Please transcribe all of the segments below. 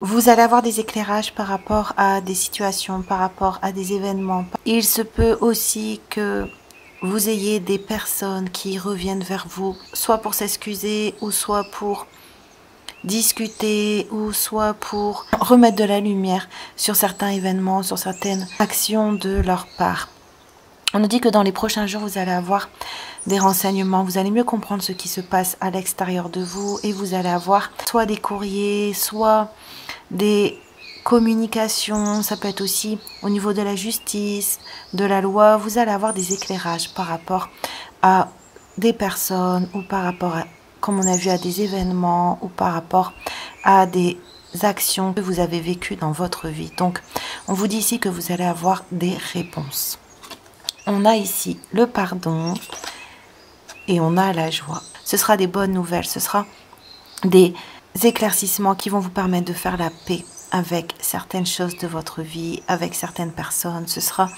Vous allez avoir des éclairages par rapport à des situations, par rapport à des événements. Il se peut aussi que vous ayez des personnes qui reviennent vers vous, soit pour s'excuser, ou soit pour discuter, ou soit pour remettre de la lumière sur certains événements, sur certaines actions de leur part. On nous dit que dans les prochains jours, vous allez avoir des renseignements, vous allez mieux comprendre ce qui se passe à l'extérieur de vous et vous allez avoir soit des courriers, soit des communications, ça peut être aussi au niveau de la justice, de la loi, vous allez avoir des éclairages par rapport à des personnes ou par rapport à, comme on a vu, à des événements ou par rapport à des actions que vous avez vécues dans votre vie. Donc, on vous dit ici que vous allez avoir des réponses. On a ici le pardon et on a la joie. Ce sera des bonnes nouvelles, ce sera des éclaircissements qui vont vous permettre de faire la paix avec certaines choses de votre vie, avec certaines personnes. Ce sera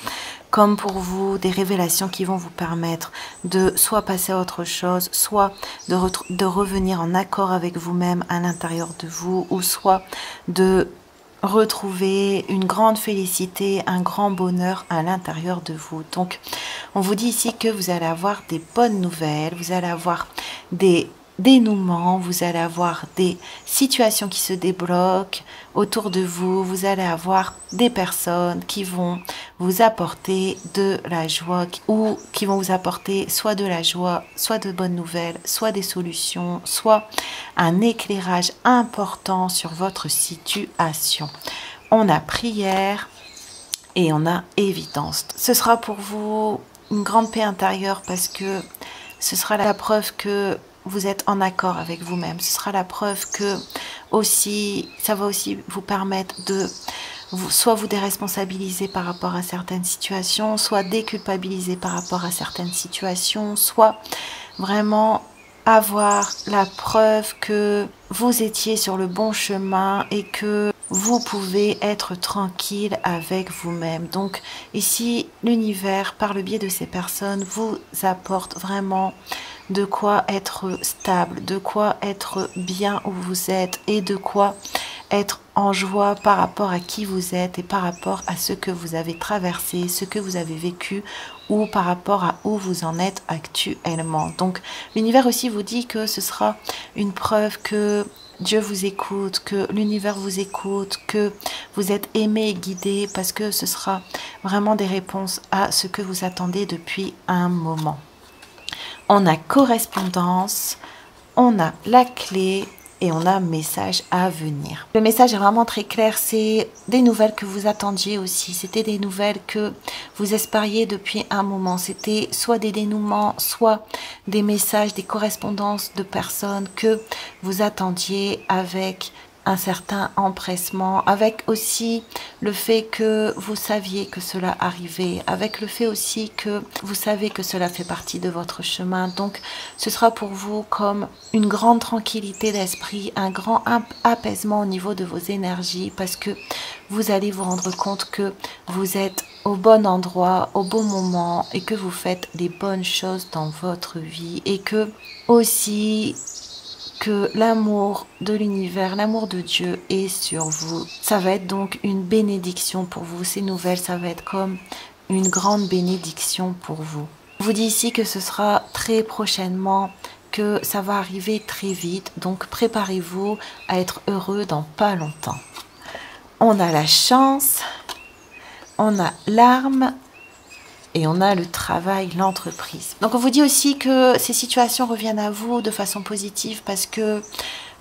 comme pour vous des révélations qui vont vous permettre de soit passer à autre chose, soit de revenir en accord avec vous-même à l'intérieur de vous, ou soit de retrouver une grande félicité, un grand bonheur à l'intérieur de vous. Donc, on vous dit ici que vous allez avoir des bonnes nouvelles, vous allez avoir des dénouements, vous allez avoir des situations qui se débloquent autour de vous, vous allez avoir des personnes qui vont vous apporter de la joie ou qui vont vous apporter soit de la joie, soit de bonnes nouvelles, soit des solutions, soit un éclairage important sur votre situation. On a prière et on a évidence. Ce sera pour vous une grande paix intérieure parce que ce sera la preuve que vous êtes en accord avec vous-même. Ce sera la preuve que aussi, ça va aussi vous permettre de soit vous déresponsabiliser par rapport à certaines situations, soit déculpabiliser par rapport à certaines situations, soit vraiment avoir la preuve que vous étiez sur le bon chemin et que vous pouvez être tranquille avec vous-même. Donc ici, l'univers, par le biais de ces personnes, vous apporte vraiment de quoi être stable, de quoi être bien où vous êtes et de quoi être en joie par rapport à qui vous êtes et par rapport à ce que vous avez traversé, ce que vous avez vécu ou par rapport à où vous en êtes actuellement. Donc l'univers aussi vous dit que ce sera une preuve que Dieu vous écoute, que l'univers vous écoute, que vous êtes aimé et guidé parce que ce sera vraiment des réponses à ce que vous attendez depuis un moment. On a correspondance, on a la clé et on a message à venir. Le message est vraiment très clair, c'est des nouvelles que vous attendiez aussi. C'était des nouvelles que vous espériez depuis un moment. C'était soit des dénouements, soit des messages, des correspondances de personnes que vous attendiez avec un certain empressement, avec aussi le fait que vous saviez que cela arrivait, avec le fait aussi que vous savez que cela fait partie de votre chemin. Donc ce sera pour vous comme une grande tranquillité d'esprit, un grand apaisement au niveau de vos énergies parce que vous allez vous rendre compte que vous êtes au bon endroit, au bon moment et que vous faites les bonnes choses dans votre vie et que aussi que l'amour de l'univers, l'amour de Dieu est sur vous. Ça va être donc une bénédiction pour vous. Ces nouvelles, ça va être comme une grande bénédiction pour vous. Je vous dis ici que ce sera très prochainement, que ça va arriver très vite. Donc préparez-vous à être heureux dans pas longtemps. On a la chance, on a l'arme, et on a le travail, l'entreprise. Donc on vous dit aussi que ces situations reviennent à vous de façon positive parce que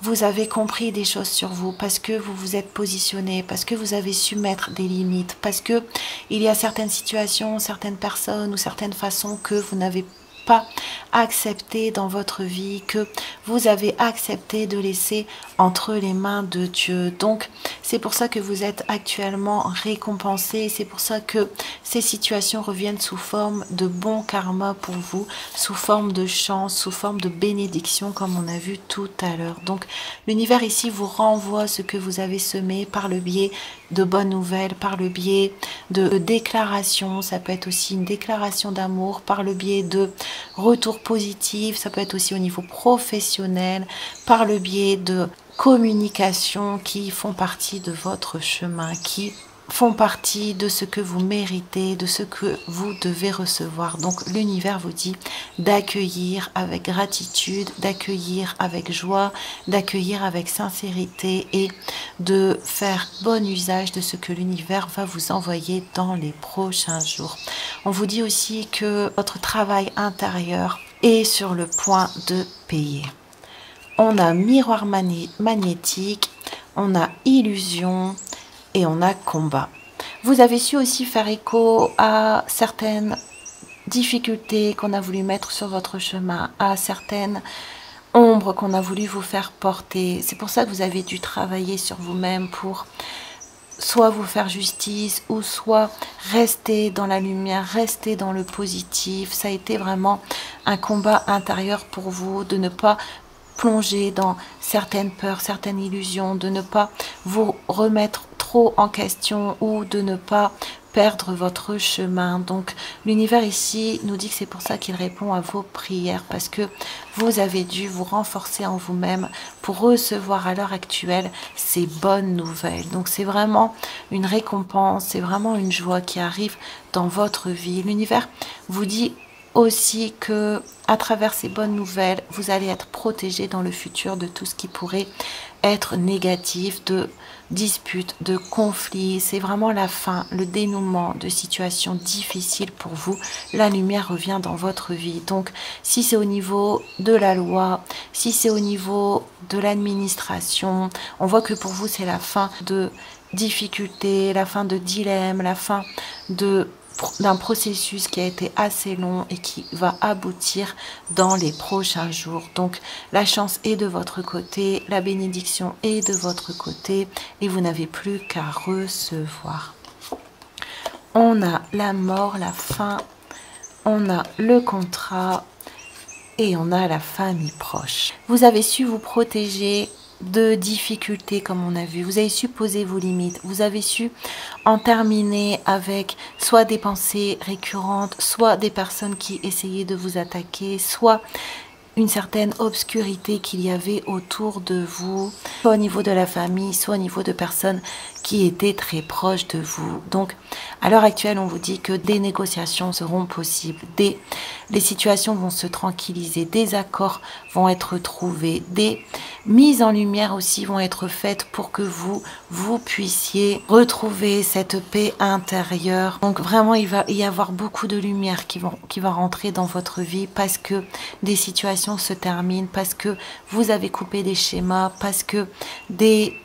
vous avez compris des choses sur vous, parce que vous vous êtes positionné, parce que vous avez su mettre des limites, parce que il y a certaines situations, certaines personnes ou certaines façons que vous n'avez pas accepté dans votre vie, que vous avez accepté de laisser entre les mains de Dieu. Donc c'est pour ça que vous êtes actuellement récompensé, c'est pour ça que ces situations reviennent sous forme de bon karma pour vous, sous forme de chance, sous forme de bénédiction comme on a vu tout à l'heure. Donc l'univers ici vous renvoie ce que vous avez semé par le biais de bonnes nouvelles, par le biais de déclarations, ça peut être aussi une déclaration d'amour, par le biais de retours positifs, ça peut être aussi au niveau professionnel, par le biais de communications qui font partie de votre chemin, qui font partie de ce que vous méritez, de ce que vous devez recevoir. Donc l'univers vous dit d'accueillir avec gratitude, d'accueillir avec joie, d'accueillir avec sincérité et de faire bon usage de ce que l'univers va vous envoyer dans les prochains jours. On vous dit aussi que votre travail intérieur est sur le point de payer. On a miroir magnétique, on a illusion, et on a combat. Vous avez su aussi faire écho à certaines difficultés qu'on a voulu mettre sur votre chemin, à certaines ombres qu'on a voulu vous faire porter. C'est pour ça que vous avez dû travailler sur vous-même pour soit vous faire justice ou soit rester dans la lumière, rester dans le positif. Ça a été vraiment un combat intérieur pour vous de ne pas plonger dans certaines peurs, certaines illusions, de ne pas vous remettre trop en question ou de ne pas perdre votre chemin. Donc l'univers ici nous dit que c'est pour ça qu'il répond à vos prières, parce que vous avez dû vous renforcer en vous-même pour recevoir à l'heure actuelle ces bonnes nouvelles. Donc c'est vraiment une récompense, c'est vraiment une joie qui arrive dans votre vie. L'univers vous dit aussi que à travers ces bonnes nouvelles, vous allez être protégé dans le futur de tout ce qui pourrait être négatif, de disputes, de conflits. C'est vraiment la fin, le dénouement de situations difficiles pour vous. La lumière revient dans votre vie. Donc, si c'est au niveau de la loi, si c'est au niveau de l'administration, on voit que pour vous, c'est la fin de difficultés, la fin de dilemmes, la fin d'un processus qui a été assez long et qui va aboutir dans les prochains jours. Donc la chance est de votre côté, la bénédiction est de votre côté et vous n'avez plus qu'à recevoir. On a la mort, la fin, on a le contrat et on a la famille proche. Vous avez su vous protéger de difficultés comme on a vu, vous avez su poser vos limites, vous avez su en terminer avec soit des pensées récurrentes, soit des personnes qui essayaient de vous attaquer, soit une certaine obscurité qu'il y avait autour de vous, soit au niveau de la famille, soit au niveau de personnes qui étaient très proches de vous. Donc, à l'heure actuelle, on vous dit que des négociations seront possibles, les situations vont se tranquilliser, des accords vont être trouvés, des mises en lumière aussi vont être faites pour que vous puissiez retrouver cette paix intérieure. Donc vraiment, il va y avoir beaucoup de lumière qui va rentrer dans votre vie parce que des situations se terminent, parce que vous avez coupé des schémas, parce que des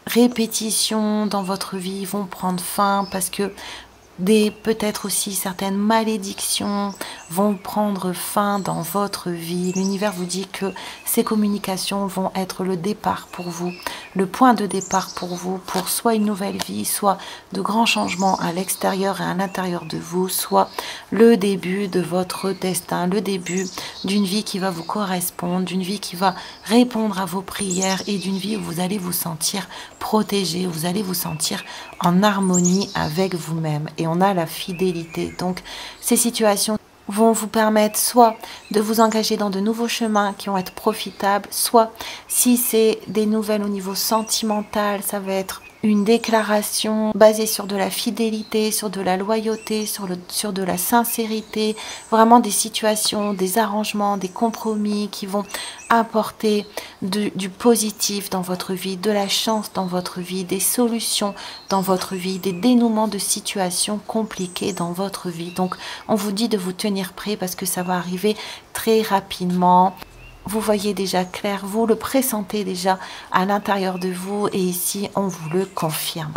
répétitions dans votre vie vont prendre fin, parce que peut-être aussi certaines malédictions vont prendre fin dans votre vie. L'univers vous dit que ces communications vont être le départ pour vous, le point de départ pour vous, pour soit une nouvelle vie, soit de grands changements à l'extérieur et à l'intérieur de vous, soit le début de votre destin, le début d'une vie qui va vous correspondre, d'une vie qui va répondre à vos prières et d'une vie où vous allez vous sentir protégé, où vous allez vous sentir en harmonie avec vous-même. Et on a la fidélité. Donc ces situations vont vous permettre soit de vous engager dans de nouveaux chemins qui vont être profitables, soit si c'est des nouvelles au niveau sentimental, ça va être une déclaration basée sur de la fidélité, sur de la loyauté, sur de la sincérité, vraiment des situations, des arrangements, des compromis qui vont apporter du positif dans votre vie, de la chance dans votre vie, des solutions dans votre vie, des dénouements de situations compliquées dans votre vie. Donc on vous dit de vous tenir prêt parce que ça va arriver très rapidement. Vous voyez déjà clair, vous le pressentez déjà à l'intérieur de vous et ici on vous le confirme.